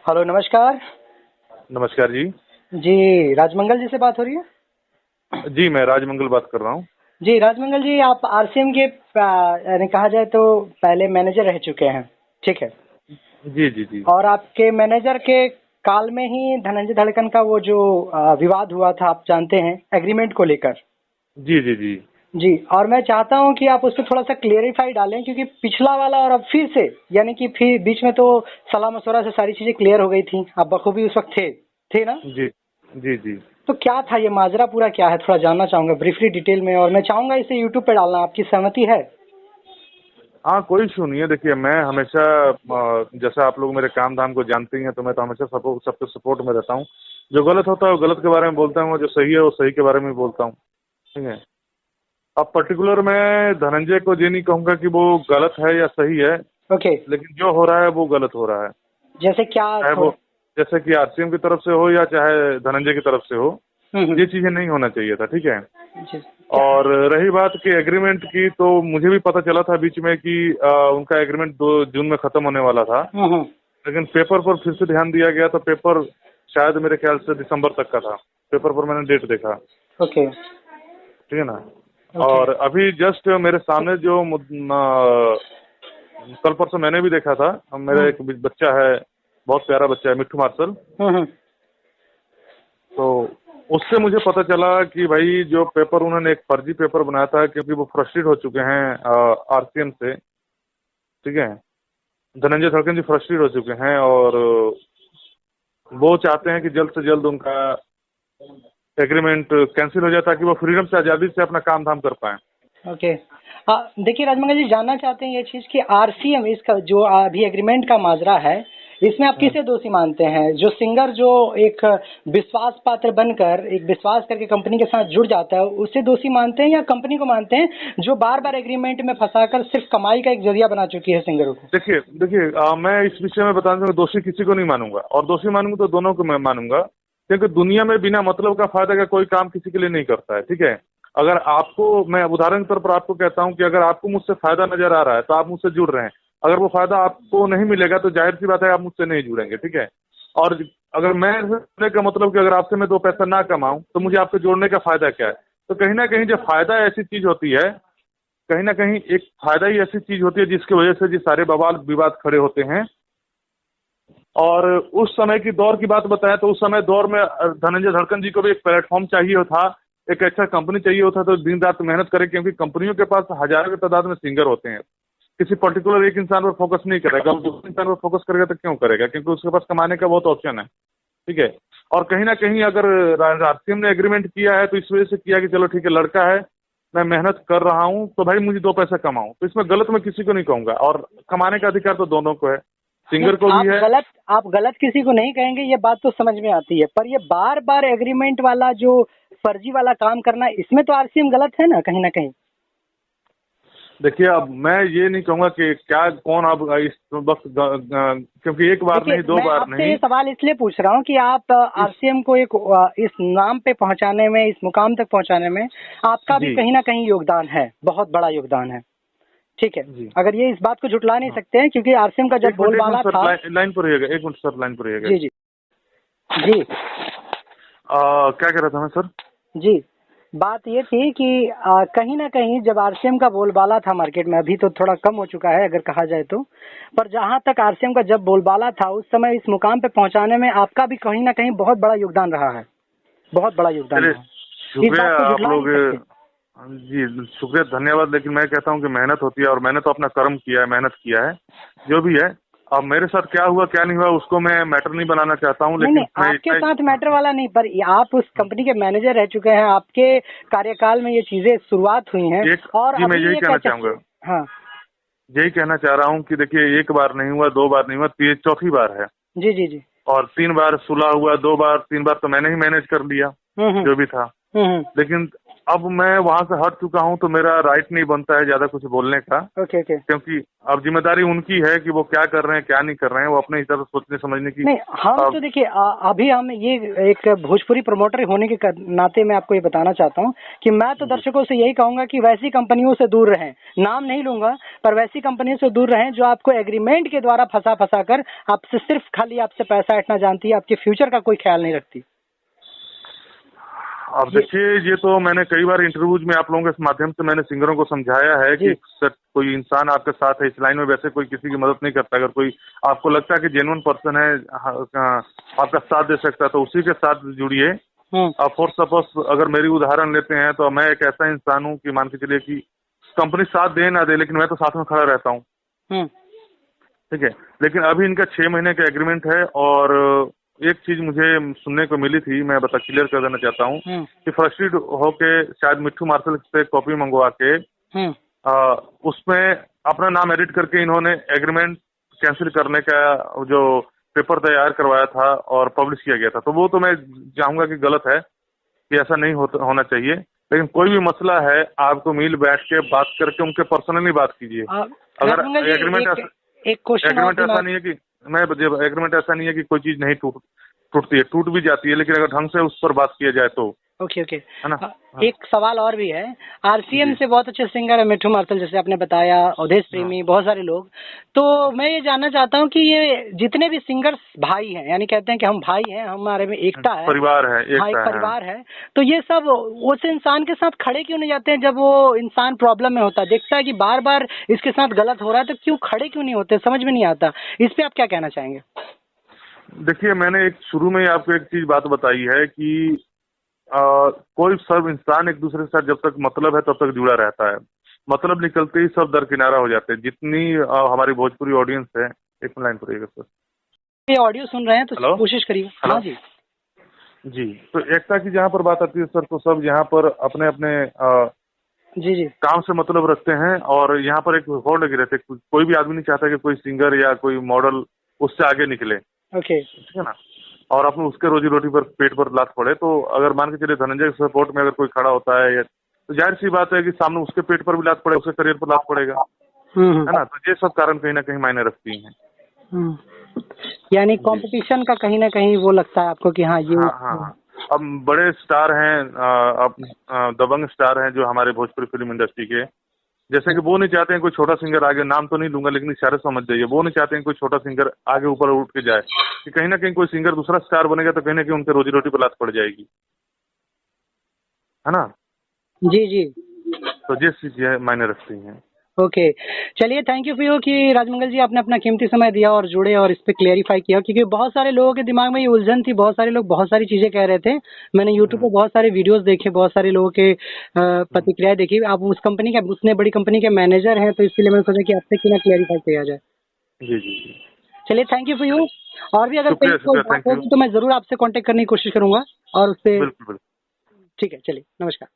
Hello, नमस्कार। नमस्कार जी। जी, राजमंगल जी से बात हो रही है? जी, मैं राजमंगल बात कर रहा हूँ। जी, राजमंगल जी, आप आरसीएम के यानी कहा जाए तो पहले मैनेजर रह चुके हैं, ठीक है? जी, जी, जी। और आपके मैनेजर के काल में ही धनंजय धड़कन का वो जो विवाद हुआ था, आप जानते हैं, एग्रीमेंट को लेकर। जी, जी, जी। जी, और मैं चाहता हूँ कि आप उस पे थोड़ा-सा क्लेरिफ़ाई डालें, क्योंकि पिछला वाला और अब फिर से, यानी कि फिर बीच में तो सलाह-मशवरा से सारी चीज़ें क्लियर हो गई थी। आप बखूबी उस वक़्त थे ना? जी, जी, जी। तो क्या था ये माजरा, पूरा क्या है, थोड़ा जानना चाहूंगा ब्रीफली डिटेल में, और मैं चाहूंगा इसे यूट्यूब पे डालना। आपकी सहमति है? हाँ, कोई इशू नहीं है। देखिए, मैं हमेशा जैसे आप लोग मेरे काम-धाम को जानते ही हैं, तो मैं तो हमेशा सबके सपोर्ट में रहता हूँ। जो गलत होता है, वो गलत के बारे में बोलता हूँ, और जो सही है, वो सही के बारे में भी बोलता हूँ। ठीक है? अब पर्टिकुलर मैं धनंजय को ये नहीं कहूँगा कि वो गलत है या सही है, ओके। लेकिन जो हो रहा है, वो गलत हो रहा है। जैसे क्या चाहे वो थोड़ा। जैसे कि आरसीएम की तरफ से हो या चाहे धनंजय की तरफ से हो, हम्म। ये चीज़ें नहीं होना चाहिए था। ठीक है? जी, क्या। और रही बात कि एग्रीमेंट की, तो मुझे भी पता चला था बीच में कि उनका एग्रीमेंट 2 जून में खत्म होने वाला था। हम्म। लेकिन पेपर पर फिर से ध्यान दिया गया, तो पेपर शायद मेरे ख्याल से दिसंबर तक का था। पेपर पर मैंने डेट देखा। ओके। ठीक है ना? ओके। और अभी जस्ट मेरे सामने जो कल परसों मैंने भी देखा था। मेरा हम्म। एक बच्चा है, बहुत प्यारा बच्चा है, मिट्ठू मार्शल। हम्म। तो उससे मुझे पता चला कि भाई जो पेपर उन्होंने एक फर्जी पेपर बनाया था, क्योंकि वो फ्रस्ट्रेट हो चुके हैं आरसीएम से। ठीक है? धनंजय धड़कन जी फ्रस्ट्रेट हो चुके हैं, और वो चाहते हैं कि जल्द से जल्द उनका एग्रीमेंट कैंसिल हो जाए, ताकि वो फ्रीडम से, आज़ादी से अपना काम धाम कर पाएं। ओके। देखिए राजमंगल जी, जानना चाहते हैं ये चीज़ कि आरसीएम, इसका जो अभी एग्रीमेंट का माजरा है, इसमें आप किसे दोषी मानते हैं? जो सिंगर जो एक विश्वास पात्र बनकर, एक विश्वास करके कंपनी के साथ जुड़ जाता है, उसे दोषी मानते हैं, या कंपनी को मानते हैं जो बार बार एग्रीमेंट में फंसाकर सिर्फ कमाई का एक जरिया बना चुकी है सिंगरों को? देखिए देखिए, मैं इस विषय में बताना चाहूँगा, दोषी किसी को नहीं मानूंगा, और दोषी मानूंगा तो दोनों को मैं मानूंगा। क्योंकि दुनिया में बिना मतलब का फायदा का कोई काम किसी के लिए नहीं करता है। ठीक है? अगर आपको, मैं उदाहरण के तौर पर आपको कहता हूँ कि अगर आपको मुझसे फायदा नजर आ रहा है, तो आप मुझसे जुड़ रहे हैं। अगर वो फायदा आपको नहीं मिलेगा, तो जाहिर सी बात है, आप मुझसे नहीं जुड़ेंगे। ठीक है? और अगर मैं जुड़ने का मतलब कि अगर आपसे मैं 2 पैसा ना कमाऊं, तो मुझे आपसे जोड़ने का फायदा क्या है? तो कहीं ना कहीं जो फायदा ऐसी चीज होती है, कहीं ना कहीं एक फायदा ही ऐसी चीज होती है जिसकी वजह से ये सारे बवाल विवाद खड़े होते हैं। और उस समय की दौर की बात बताएं, तो उस समय दौर में धनंजय धड़कन जी को भी एक प्लेटफॉर्म चाहिए था, एक अच्छा कंपनी चाहिए होता, तो दिन रात मेहनत करे, क्योंकि कंपनियों के पास हजारों की तादाद में सिंगर होते हैं। किसी पर्टिकुलर एक इंसान पर फोकस नहीं करेगा, वो दूसरे इंसान पर फोकस करेगा तो क्यों करेगा? क्योंकि उसके पास कमाने का बहुत ऑप्शन है। ठीक है? और कहीं ना कहीं अगर आरसीएम ने एग्रीमेंट किया है, तो इस वजह से किया कि चलो ठीक है, लड़का है, मैं मेहनत कर रहा हूं, तो भाई मुझे 2 पैसा कमाऊं। तो इसमें गलत मैं किसी को नहीं कहूंगा, और कमाने का अधिकार तो दोनों को है, नहीं, सिंगर को भी है। आप गलत किसी को नहीं कहेंगे, ये बात तो समझ में आती है, पर ये बार बार एग्रीमेंट वाला जो फर्जी वाला काम करना, इसमें तो आरसीएम गलत है ना, कहीं ना कहीं। देखिए, अब मैं ये नहीं कहूंगा कि क्या कौन अब इस वक्त क्योंकि एक बार देखिए, नहीं, 2 मैं बार आपसे ये नहीं। सवाल इसलिए पूछ रहा हूँ कि आप इस आरसीएम को एक इस नाम पे पहुंचाने में, इस मुकाम तक पहुंचाने में आपका भी जी, कहीं ना कहीं योगदान है, बहुत बड़ा योगदान है। ठीक है? जी। अगर ये इस बात को झुटला नहीं हाँ, सकते हैं, क्योंकि आरसीएम का जब एक मिनट बोलबाला सर, था। लाइन पर रहिएगा, एक मिनट सर, लाइन पर रहिएगा। जी, जी। जी। क्या कह रहा था मैं सर? जी, बात ये थी कि कहीं न कहीं जब आरसीएम का बोलबाला था मार्केट में, अभी तो थोड़ा कम हो चुका है अगर कहा जाए तो, पर जहाँ तक आरसीएम का जब बोलबाला था, उस समय इस मुकाम पे पहुँचाने में आपका भी कहीं न कहीं बहुत बड़ा योगदान रहा है, बहुत बड़ा योगदान चलिए, रहा है। इस शुक्रिया बात को आप झुठला नहीं लोग। सकते। जी, शुक्रिया, धन्यवाद। लेकिन मैं कहता हूँ कि मेहनत होती है, और मैंने तो अपना कर्म किया है, मेहनत किया है, जो भी है। अब मेरे साथ क्या हुआ क्या नहीं हुआ, उसको मैं मैटर नहीं बनाना चाहता हूँ, नहीं, लेकिन नहीं, आपके साथ मैटर वाला नहीं, पर आप उस कंपनी के मैनेजर रह चुके हैं, आपके कार्यकाल में ये चीज़ें शुरुआत हुई हैं, एक और जी, मैं अभी यही एक कहना चाहूंगा, हाँ। यही कहना चाह रहा हूँ कि देखिए, एक बार नहीं हुआ, 2 बार नहीं हुआ, ये चौथी बार है। जी, जी, जी। और 3 बार सुलह हुआ, 2 बार 3 बार तो मैंने ही मैनेज कर लिया, हम्म। जो भी था। लेकिन अब मैं वहां से हट चुका हूं तो मेरा राइट नहीं बनता है ज्यादा कुछ बोलने का। Okay okay. क्योंकि अब जिम्मेदारी उनकी है कि वो क्या कर रहे हैं क्या नहीं कर रहे हैं, वो अपने हिसाब से सोचने समझने की। नहीं, हम तो देखिए अभी हम ये एक भोजपुरी प्रमोटर होने के नाते मैं आपको ये बताना चाहता हूँ कि मैं तो दर्शकों से यही कहूंगा कि वैसी कंपनियों से दूर रहें। नाम नहीं लूंगा, पर वैसी कंपनियों से दूर रहें जो आपको एग्रीमेंट के द्वारा फंसा कर आपसे सिर्फ खाली आपसे पैसा इतना जानती है, आपके फ्यूचर का कोई ख्याल नहीं रखती। अब देखिए, ये तो मैंने कई बार इंटरव्यूज में आप लोगों के माध्यम से मैंने सिंगरों को समझाया है कि कोई इंसान आपके साथ है इस लाइन में, वैसे कोई किसी की मदद नहीं करता। अगर कोई आपको लगता है कि जेन्युइन पर्सन है, आपका साथ दे सकता है, तो उसी के साथ जुड़िए। अब फॉर सपोज अगर मेरी उदाहरण लेते हैं तो मैं एक ऐसा इंसान हूँ कि मान के चलिए कि कंपनी साथ दे ना दे, लेकिन मैं तो साथ में खड़ा रहता हूँ। ठीक है, लेकिन अभी इनका 6 महीने का एग्रीमेंट है। और एक चीज मुझे सुनने को मिली थी, मैं क्लियर कर देना चाहता हूँ कि फ्रस्ट्रेटेड होके शायद मिट्ठू मार्शल से कॉपी मंगवा के उसमें अपना नाम एडिट करके इन्होंने एग्रीमेंट कैंसिल करने का जो पेपर तैयार करवाया था और पब्लिश किया गया था। तो वो तो मैं चाहूंगा कि गलत है, कि ऐसा नहीं होना चाहिए। लेकिन कोई भी मसला है, आपको मिल बैठ के बात करके उनके पर्सनली बात कीजिए। अगर एग्रीमेंट ऐसा नहीं है कि एग्रीमेंट ऐसा नहीं है कि कोई चीज नहीं टूटती है, टूट भी जाती है, लेकिन अगर ढंग से उस पर बात किया जाए तो। ओके है ना। एक सवाल और भी है, आरसीएम से बहुत अच्छे सिंगर है मिट्ठू मार्शल, जैसे आपने बताया, अवधेश प्रेमी, बहुत सारे लोग। तो मैं ये जानना चाहता हूँ कि ये जितने भी सिंगर्स भाई हैं, यानी कहते हैं कि हम भाई हैं, हमारे में एकता है, परिवार है, एक परिवार है, तो ये सब उस इंसान के साथ खड़े क्यों नहीं जाते हैं जब वो इंसान प्रॉब्लम में होता है, देखता है कि बार बार इसके साथ गलत हो रहा है, तो क्यों खड़े क्यों नहीं होते, समझ में नहीं आता। इस पे आप क्या कहना चाहेंगे? देखिए, मैंने एक शुरू में ही आपको एक चीज बात बताई है कि कोई सब इंसान एक दूसरे के साथ जब तक मतलब है तब तक जुड़ा रहता है। मतलब निकलते ही सब दरकिनारा हो जाते हैं। जितनी हमारी भोजपुरी ऑडियंस है, एक लाइन पर सर, ये ऑडियो सुन रहे हैं तो कोशिश करिए। हाँ जी जी। तो एकता की जहाँ पर बात आती है सर, तो सब यहाँ पर अपने अपने जी काम से मतलब रखते हैं। और यहाँ पर एक होड़ लगे रहते, कोई भी आदमी नहीं चाहता कि कोई सिंगर या कोई मॉडल उससे आगे निकले। ओके, ठीक है ना। और अपने उसके रोजी रोटी पर पेट पर लात पड़े। तो अगर मान के चलिए धनंजय के सपोर्ट में अगर कोई खड़ा होता है, तो जाहिर सी बात है कि सामने उसके पेट पर भी लात पड़े, उसके करियर पर लात पड़ेगा, है ना। तो ये सब कारण कहीं ना कहीं मायने रखती हैं। यानी कंपटीशन का कहीं ना कहीं वो लगता है आपको कि हाँ ये हाँ। अब बड़े स्टार हैं, अब दबंग स्टार हैं जो हमारे भोजपुरी फिल्म इंडस्ट्री के, जैसे कि वो नहीं चाहते हैं कोई छोटा सिंगर आगे, नाम तो नहीं लूंगा लेकिन इशारे समझ जाइए, वो नहीं चाहते हैं कोई छोटा सिंगर आगे ऊपर उठ के जाए, कि कहीं ना कहीं कोई सिंगर दूसरा स्टार बनेगा तो कहीं ना कहीं उनके रोजी रोटी पर लात पड़ जाएगी, है ना। जी तो ये चीजें मायने रखती हैं। ओके, चलिए, थैंक यू फॉर यू कि राजमंगल जी आपने अपना कीमती समय दिया और जुड़े और इस पे क्लेरिफाई किया, क्योंकि बहुत सारे लोगों के दिमाग में ये उलझन थी, बहुत सारे लोग बहुत सारी चीजें कह रहे थे। मैंने यूट्यूब पे बहुत सारे वीडियोस देखे, बहुत सारे लोगों के प्रतिक्रियाएं देखी। आप उस कंपनी के, उतने बड़ी कंपनी के मैनेजर हैं, तो इसलिए मैंने सोचा कि आपसे क्यों ना क्लेरिफाई किया जाए। जी। चलिए, थैंक यू फॉर यू। और भी अगर कोई बात होगी तो मैं जरूर आपसे कॉन्टेक्ट करने की कोशिश करूंगा और उससे। बिल्कुल। ठीक है, चलिए, नमस्कार।